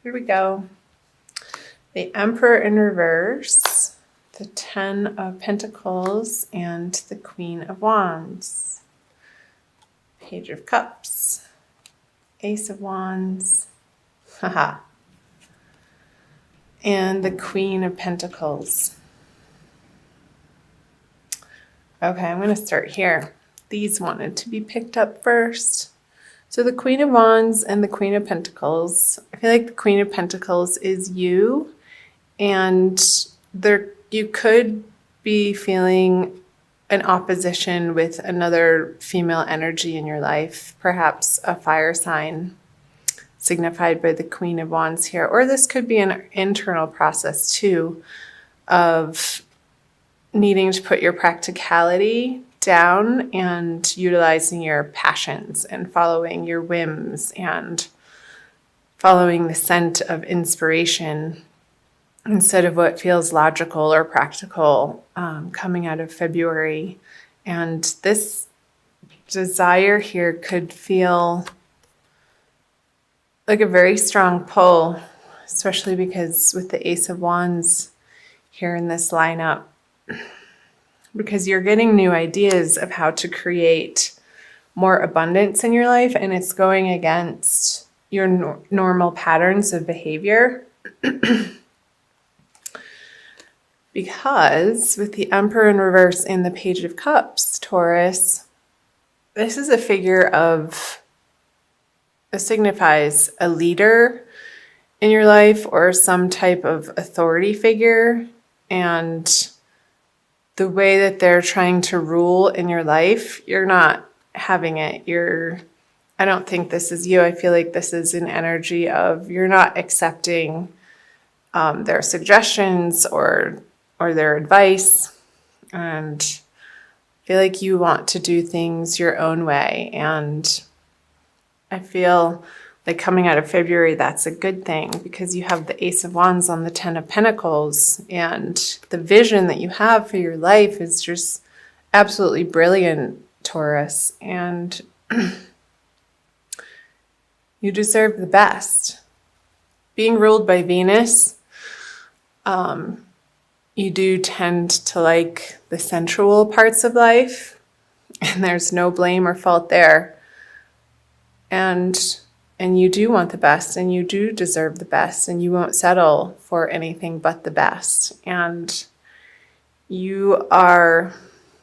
Here we go. The Emperor in reverse, the Ten of Pentacles, and the Queen of Wands. Page of Cups, Ace of Wands, haha, and the Queen of Pentacles. Okay, I'm going to start here. These wanted to be picked up first. So the Queen of Wands and the Queen of Pentacles. I feel like the Queen of Pentacles is you, and you could be feeling an opposition with another female energy in your life, perhaps a fire sign signified by the Queen of Wands here. Or this could be an internal process too of needing to put your practicality down and utilizing your passions and following your whims and following the scent of inspiration instead of what feels logical or practical coming out of February. And this desire here could feel like a very strong pull, especially because with the Ace of Wands here in this lineup, because you're getting new ideas of how to create more abundance in your life, and it's going against your normal patterns of behavior. Because with the Emperor in reverse and the Page of Cups, Taurus, this is a figure of, it signifies a leader in your life or some type of authority figure, and the way that they're trying to rule in your life, you're not having it. I don't think this is you. I feel like this is an energy of you're not accepting their suggestions or their advice, and I feel like you want to do things your own way. And I feel like coming out of February, that's a good thing because you have the Ace of Wands on the Ten of Pentacles, and the vision that you have for your life is just absolutely brilliant, Taurus, and you deserve the best. Being ruled by Venus, you do tend to like the sensual parts of life, and there's no blame or fault there. And you do want the best, and you do deserve the best, and you won't settle for anything but the best. And you are,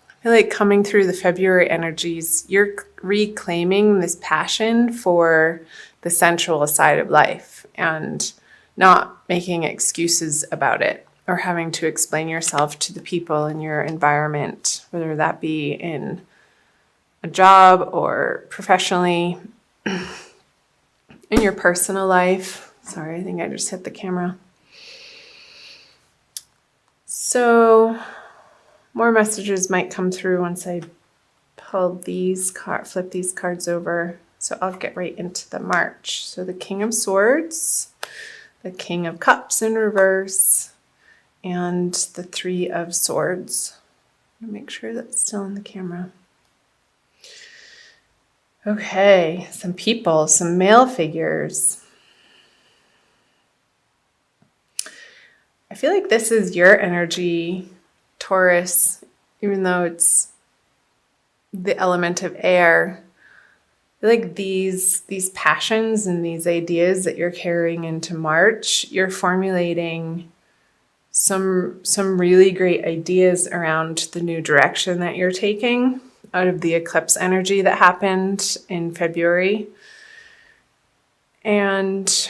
I feel like coming through the February energies, you're reclaiming this passion for the sensual side of life and not making excuses about it or having to explain yourself to the people in your environment, whether that be in a job or professionally, in your personal life. Sorry, I think I just hit the camera. So more messages might come through once I flip these cards over. So I'll get right into the March. So the King of Swords, the King of Cups in reverse, and the Three of Swords. I'll make sure that's still in the camera. Okay, some people, some male figures. I feel like this is your energy, Taurus, even though it's the element of air. I feel like these passions and these ideas that you're carrying into March, you're formulating some really great ideas around the new direction that you're taking out of the eclipse energy that happened in February. And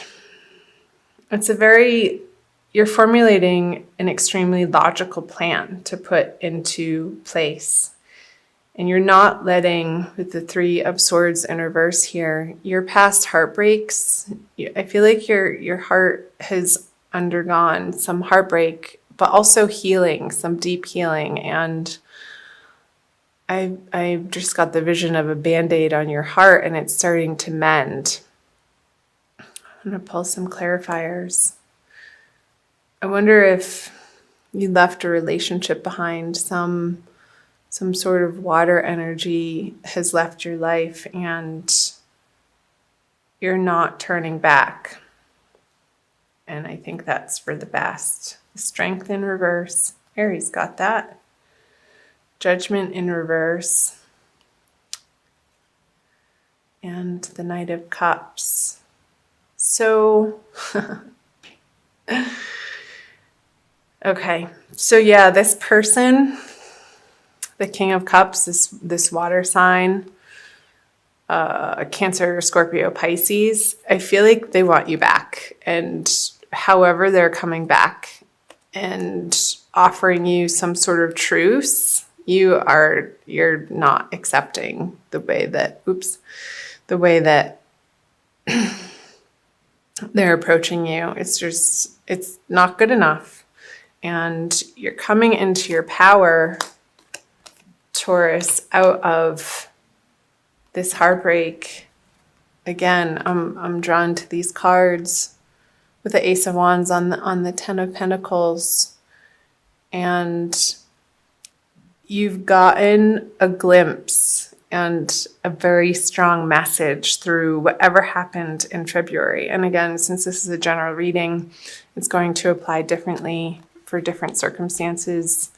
you're formulating an extremely logical plan to put into place. And you're not letting, with the Three of Swords in reverse here, your past heartbreaks. I feel like your heart has undergone some heartbreak, but also healing, some deep healing. And I just got the vision of a Band-Aid on your heart, and it's starting to mend. I'm going to pull some clarifiers. I wonder if you left a relationship behind, some sort of water energy has left your life, and you're not turning back. And I think that's for the best. Strength in reverse. Aries got that. Judgment in reverse. And the Knight of Cups. So, okay. So yeah, this person, the King of Cups, this water sign, Cancer, Scorpio, Pisces, I feel like they want you back. And however they're coming back and offering you some sort of truce, you're not accepting the way that they're approaching you. It's not good enough. And you're coming into your power, Taurus, out of this heartbreak. Again, I'm drawn to these cards with the Ace of Wands on the Ten of Pentacles. And you've gotten a glimpse and a very strong message through whatever happened in February. And again, since this is a general reading, it's going to apply differently for different circumstances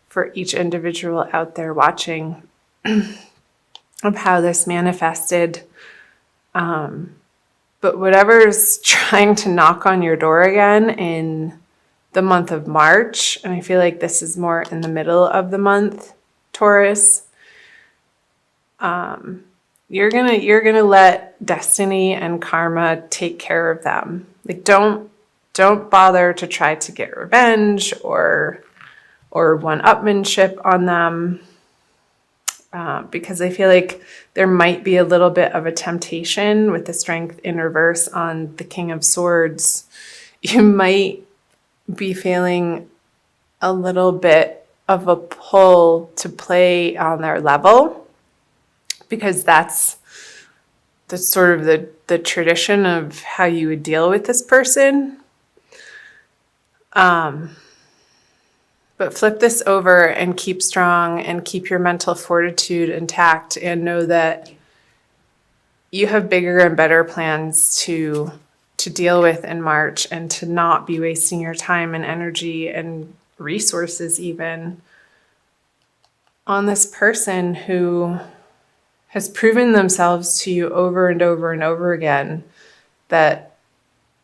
for each individual out there watching of how this manifested. But whatever's trying to knock on your door again in the month of March, and I feel like this is more in the middle of the month, Taurus, you're gonna let destiny and karma take care of them. Like don't bother to try to get revenge or one-upmanship on them, because I feel like there might be a little bit of a temptation with the Strength in reverse on the King of Swords. You might be feeling a little bit of a pull to play on their level, because that's sort of the tradition of how you would deal with this person. But flip this over and keep strong and keep your mental fortitude intact, and know that you have bigger and better plans to deal with in March, and to not be wasting your time and energy and resources even on this person who has proven themselves to you over and over and over again that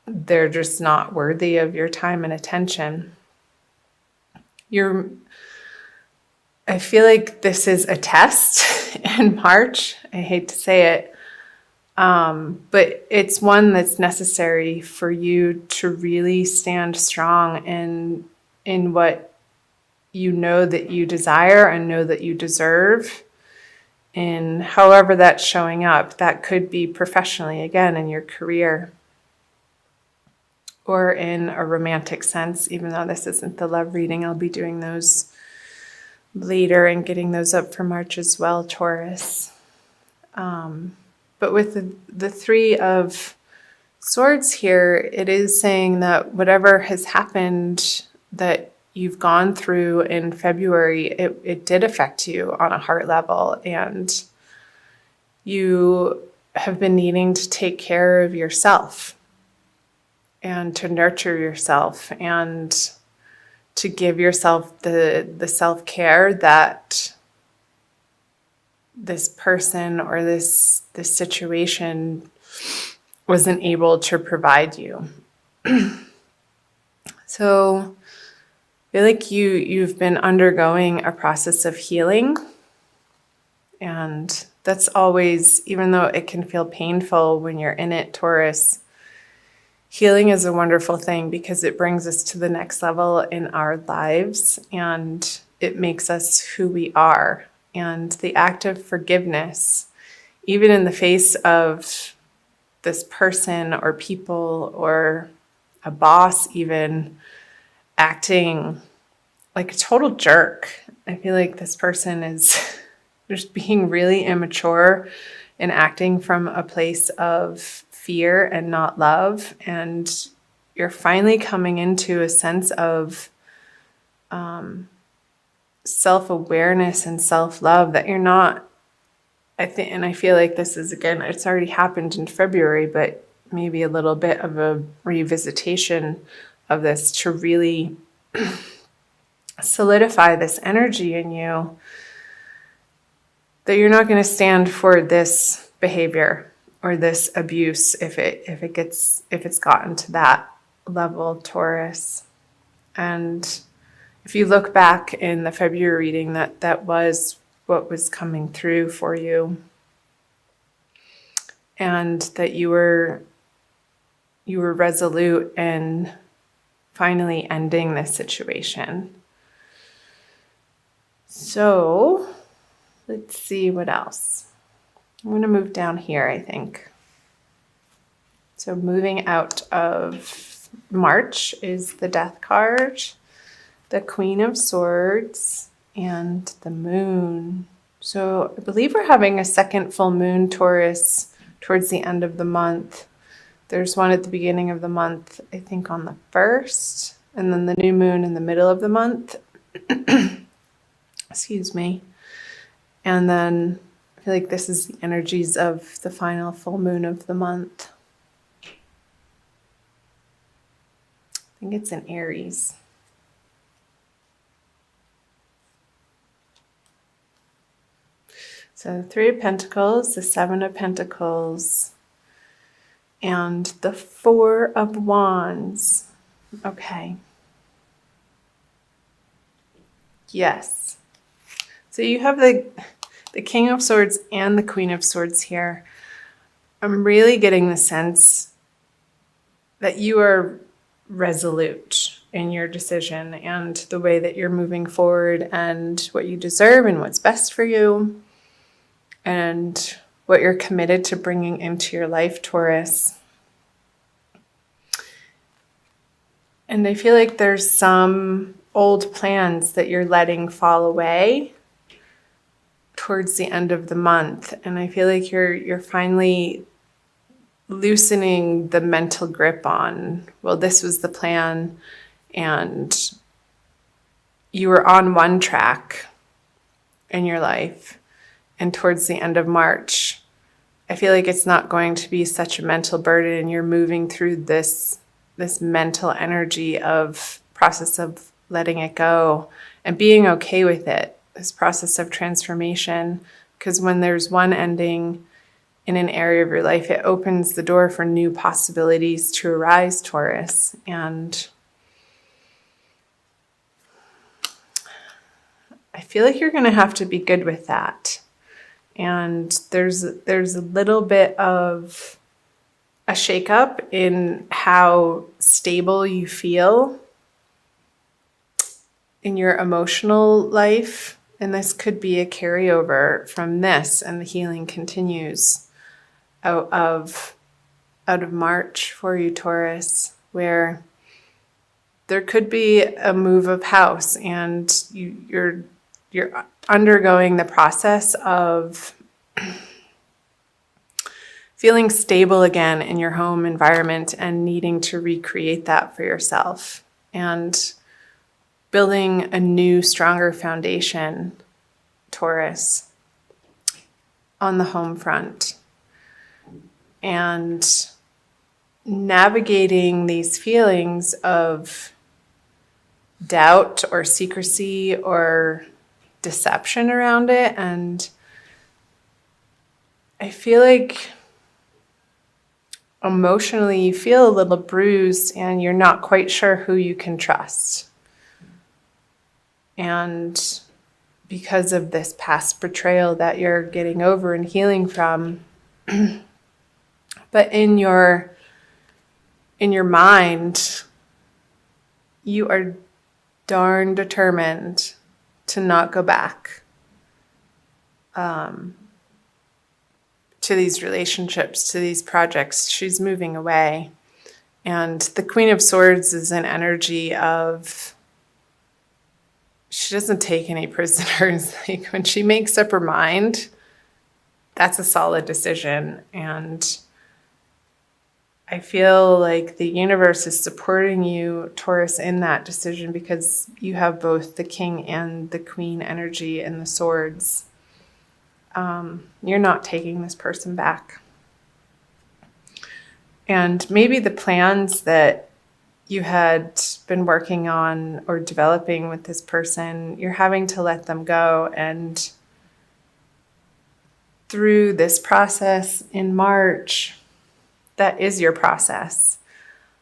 they're just not worthy of your time and attention. I feel like this is a test in March. I hate to say it. But it's one that's necessary for you to really stand strong in what you know that you desire and know that you deserve, in however that's showing up. That could be professionally, again, in your career, or in a romantic sense. Even though this isn't the love reading, I'll be doing those later and getting those up for March as well, Taurus. But with the Three of Swords here, it is saying that whatever has happened that you've gone through in February, it did affect you on a heart level, and you have been needing to take care of yourself and to nurture yourself and to give yourself the self-care that this person or this situation wasn't able to provide you. So I feel like you've been undergoing a process of healing, and that's always, even though it can feel painful when you're in it, Taurus, healing is a wonderful thing because it brings us to the next level in our lives, and it makes us who we are. And the act of forgiveness, even in the face of this person or people or a boss even acting like a total jerk. I feel like this person is just being really immature and acting from a place of fear and not love. And you're finally coming into a sense of self-awareness and self-love that you're not, I think, and I feel like this is, again, it's already happened in February, but maybe a little bit of a revisitation of this to really solidify this energy in you that you're not going to stand for this behavior or this abuse if it's gotten to that level, Taurus. And if you look back in the February reading, that was what was coming through for you, and that you were resolute in finally ending this situation. So let's see what else. I'm going to move down here, I think. So moving out of March is the Death card, the Queen of Swords, and the Moon. So I believe we're having a second full moon, Taurus, towards the end of the month. There's one at the beginning of the month, I think on the 1st, and then the new moon in the middle of the month. Excuse me. And then I feel like this is the energies of the final full moon of the month. I think it's in Aries. So the Three of Pentacles, the Seven of Pentacles, and the Four of Wands. Okay. Yes. So you have the King of Swords and the Queen of Swords here. I'm really getting the sense that you are resolute in your decision and the way that you're moving forward and what you deserve and what's best for you and what you're committed to bringing into your life, Taurus. And I feel like there's some old plans that you're letting fall away towards the end of the month. And I feel like you're finally loosening the mental grip on, well, this was the plan, and you were on one track in your life. And towards the end of March, I feel like it's not going to be such a mental burden, and you're moving through this mental energy of process of letting it go and being okay with it, this process of transformation. Because when there's one ending in an area of your life, it opens the door for new possibilities to arise, Taurus. And I feel like you're going to have to be good with that. And there's a little bit of a shakeup in how stable you feel in your emotional life. And this could be a carryover from this, and the healing continues out of March for you, Taurus, where there could be a move of house, and you're undergoing the process of feeling stable again in your home environment and needing to recreate that for yourself and building a new, stronger foundation, Taurus, on the home front. And navigating these feelings of doubt or secrecy or deception around it. And I feel like emotionally you feel a little bruised and you're not quite sure who you can trust. And because of this past betrayal that you're getting over and healing from, but in your mind, you are darn determined to not go back to these relationships, to these projects. She's moving away. And the Queen of Swords is an energy of, she doesn't take any prisoners. Like when she makes up her mind, that's a solid decision. And I feel like the universe is supporting you, Taurus, in that decision because you have both the King and the Queen energy and the swords. You're not taking this person back. And maybe the plans that you had been working on or developing with this person, you're having to let them go. And through this process in March, that is your process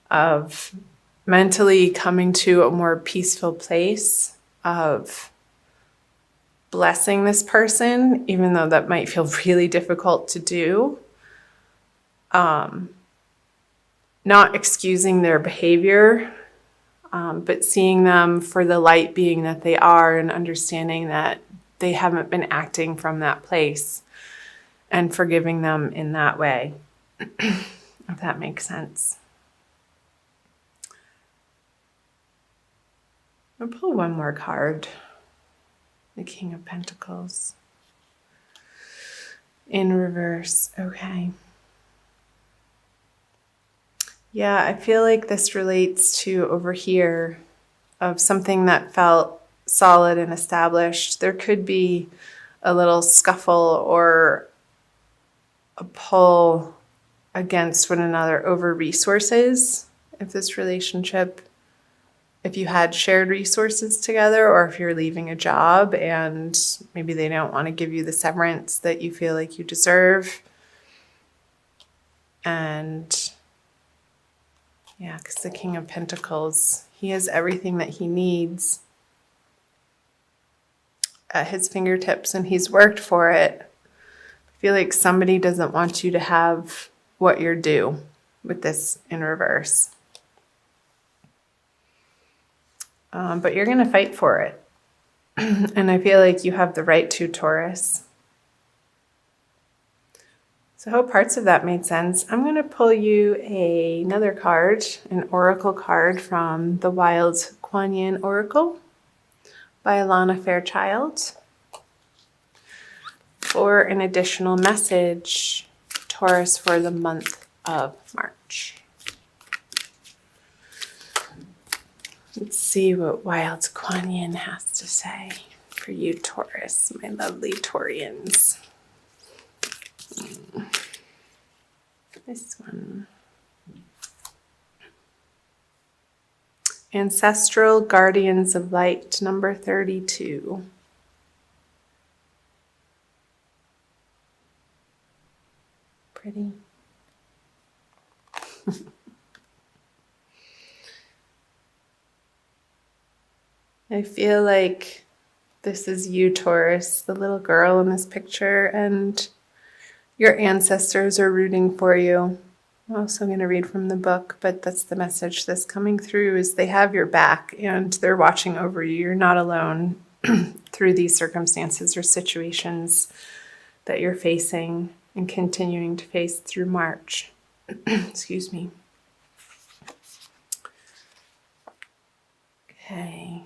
of mentally coming to a more peaceful place of blessing this person, even though that might feel really difficult to do. Not excusing their behavior, but seeing them for the light being that they are and understanding that they haven't been acting from that place and forgiving them in that way, if that makes sense. I'll pull one more card. The King of Pentacles. In reverse. Okay. Yeah, I feel like this relates to over here of something that felt solid and established. There could be a little scuffle or a pull against one another over resources. If this relationship, if you had shared resources together, or if you're leaving a job and maybe they don't want to give you the severance that you feel like you deserve. And yeah, because the King of Pentacles, he has everything that he needs at his fingertips and he's worked for it. I feel like somebody doesn't want you to have what you're due with this in reverse. But you're going to fight for it. And I feel like you have the right to, Taurus. So I hope parts of that made sense. I'm going to pull you another card, an oracle card from the Wild Kuan Yin Oracle by Alana Fairchild for an additional message, Taurus, for the month of March. Let's see what Wild Kuan Yin has to say for you, Taurus, my lovely Taurians. This one. Ancestral Guardians of Light, number 32. Pretty. I feel like this is you, Taurus, the little girl in this picture, and your ancestors are rooting for you. I'm also going to read from the book, but that's the message that's coming through, is they have your back and they're watching over you. You're not alone through these circumstances or situations that you're facing and continuing to face through March. Excuse me. Okay.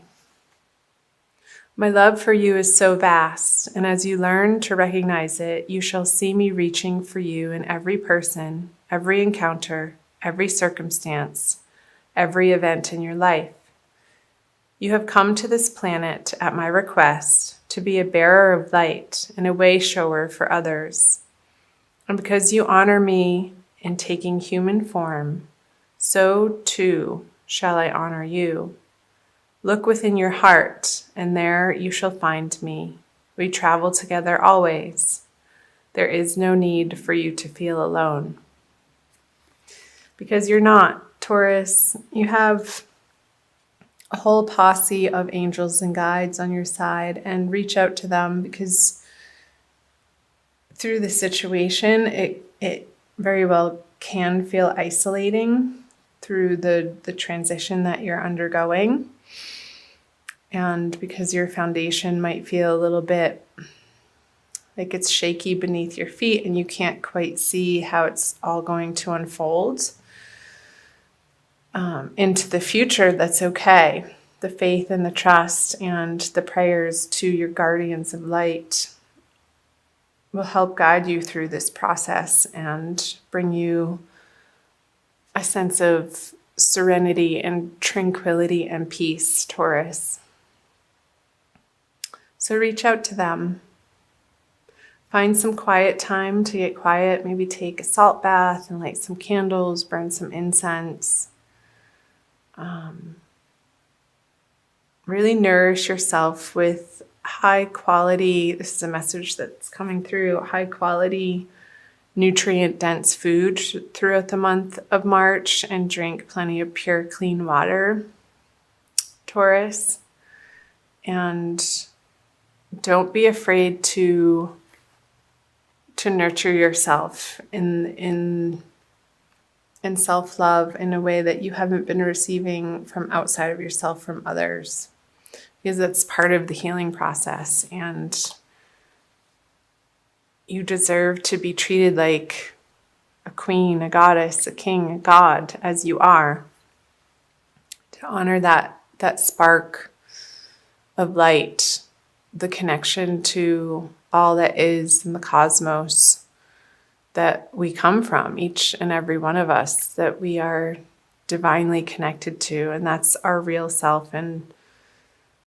My love for you is so vast, and as you learn to recognize it, you shall see me reaching for you in every person, every encounter, every circumstance, every event in your life. You have come to this planet at my request to be a bearer of light and a way shower for others. And because you honor me in taking human form, so too shall I honor you. Look within your heart, and there you shall find me. We travel together always. There is no need for you to feel alone. Because you're not, Taurus. You have a whole posse of angels and guides on your side, and reach out to them, because through the situation, it very well can feel isolating through the transition that you're undergoing. And because your foundation might feel a little bit like it's shaky beneath your feet and you can't quite see how it's all going to unfold into the future, that's okay. The faith and the trust and the prayers to your guardians of light will help guide you through this process and bring you a sense of serenity and tranquility and peace, Taurus. So reach out to them. Find some quiet time to get quiet. Maybe take a salt bath and light some candles, burn some incense. Really nourish yourself with high quality, this is a message that's coming through, high quality, nutrient dense food throughout the month of March, and drink plenty of pure, clean water, Taurus. And don't be afraid to nurture yourself in self-love in a way that you haven't been receiving from outside of yourself from others, because that's part of the healing process, and you deserve to be treated like a queen, a goddess, a king, a god, as you are, to honor that spark of light, the connection to all that is in the cosmos that we come from, each and every one of us, that we are divinely connected to, and that's our real self. And